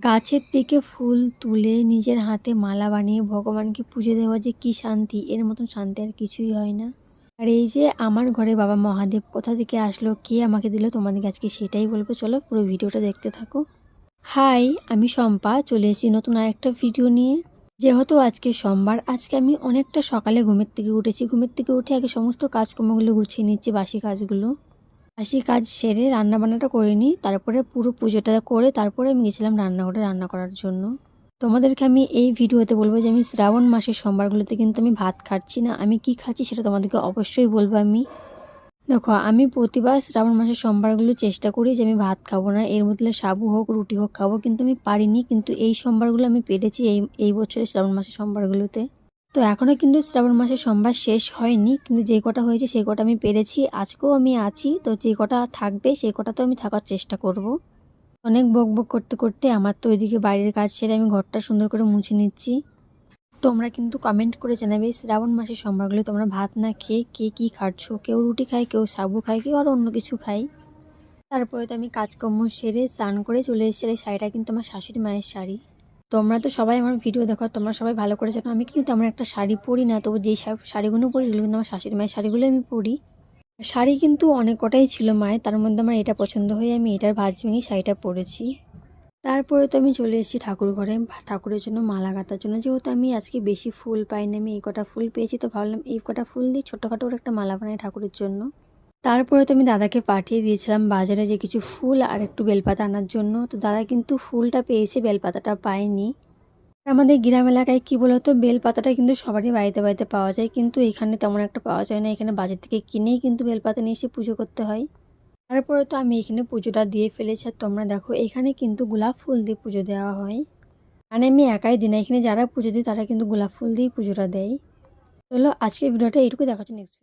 গাছের থেকে ফুল তুলে নিজের হাতে মালা বানিয়ে ভগবানকে পুজো দেওয়া যে কি শান্তি, এর মতন শান্তি আর কিছুই হয় না। আর এই যে আমার ঘরে বাবা মহাদেব কোথা থেকে আসলো, কে আমাকে দিল, তোমাদেরকে আজকে সেটাই বলবো। চলো পুরো ভিডিওটা দেখতে থাকো। হাই, আমি শম্পা, চলে এসেছি নতুন আরেকটা ভিডিও নিয়ে। যেহেতু আজকে সোমবার, আজকে আমি অনেকটা সকালে ঘুমের থেকে উঠেছি। ঘুমের থেকে উঠে আগে সমস্ত কাজকর্মগুলো গুছিয়ে নিচ্ছি, বাসি কাজগুলো। বাসি কাজ সেরে রান্নাবান্নাটা করে নিই, তারপরে পুরো পুজোটা করে তারপরে আমি গেছিলাম রান্নাঘরে রান্না করার জন্য। তোমাদেরকে আমি এই ভিডিওতে বলবো যে আমি শ্রাবণ মাসের সোমবারগুলোতে কিন্তু আমি ভাত খাচ্ছি না। আমি কি খাচ্ছি সেটা তোমাদেরকে অবশ্যই বলবো আমি। দেখো, আমি প্রতিবার শ্রাবণ মাসের সোমবারগুলো চেষ্টা করি যে আমি ভাত খাবো না, এর মধ্যে সাবু হোক রুটি হোক খাবো, কিন্তু আমি পারিনি। কিন্তু এই সোমবারগুলো আমি পেরেছি এই এই বছরের শ্রাবণ মাসের সোমবারগুলোতে। তো এখনও কিন্তু শ্রাবণ মাসের সোমবার শেষ হয়নি, কিন্তু যে কটা হয়েছে সেই কটা আমি পেরেছি। আজকেও আমি আছি, তো যে কটা থাকবে সেই কটা তো আমি থাকার চেষ্টা করব। অনেক বকবক করতে করতে আমার তো ওইদিকে বাইরের কাজ সেরে আমি ঘরটা সুন্দর করে মুছে নিচ্ছি। তোমরা কিন্তু কমেন্ট করে জানাবে শ্রাবণ মাসের সোমবারগুলো তোমরা ভাত না খেয়ে কে কী খাচ্ছো। কেউ রুটি খায়, কেউ সাবু খায়, কেউ আর অন্য কিছু খায়। তারপরে তো আমি কাজকর্ম সেরে স্নান করে চলে এসেছি। এই শাড়িটা কিন্তু আমার শাশুড়ি মায়ের শাড়ি। তোমরা তো সবাই আমার ভিডিও দেখো, তোমরা সবাই ভালো করে জানো আমি কিন্তু তেমন একটা শাড়ি পরি না। তবু যেই শাড়িগুলো পরি এগুলো কিন্তু আমার শাশুড়ি মায়ের শাড়িগুলো আমি পরি। শাড়ি কিন্তু অনেক কটাই ছিল মায়ের, তার মধ্যে আমার এটা পছন্দ হয়ে আমি এটার ভাঁজ ভেঙে শাড়িটা পরেছি। তারপরে তো আমি চলে এসেছি ঠাকুর ঘরে, ঠাকুরের জন্য মালা গাঁথার জন্য। যেহেতু আমি আজকে বেশি ফুল পাইনি, আমি এই কটা ফুল পেয়েছি, তো ভাবলাম এই কটা ফুল দিয়ে ছোটোখাটো করে একটা মালা বানাই ঠাকুরের জন্য। তারপরে তো আমি দাদাকে পাঠিয়ে দিয়েছিলাম বাজারে যে কিছু ফুল আর একটু বেলপাতা আনার জন্য। তো দাদা কিন্তু ফুলটা পেয়েছে, বেলপাতাটা পায়নি। আমাদের গ্রাম এলাকায় কি বলতো, বেলপাতাটা কিন্তু সবারই বাড়িতে বাড়িতে পাওয়া যায়, কিন্তু এখানে তেমন একটা পাওয়া যায় না। এখানে বাজার থেকে কিনেই কিন্তু বেলপাতা নিয়ে এসে পুজো করতে হয়। তারপরে তো আমি এখানে পুজোটা দিয়ে ফেলেছি। আর তোমরা দেখো, এখানে কিন্তু গোলাপ ফুল দিয়ে পুজো দেওয়া হয়। মানে আমি একাই দিই না, এখানে যারা পুজো দিই তারা কিন্তু গোলাপ ফুল দিয়েই পুজোটা দেয়। চলো আজকের ভিডিওটা এইটুকু, দেখা হচ্ছে নেক্সট।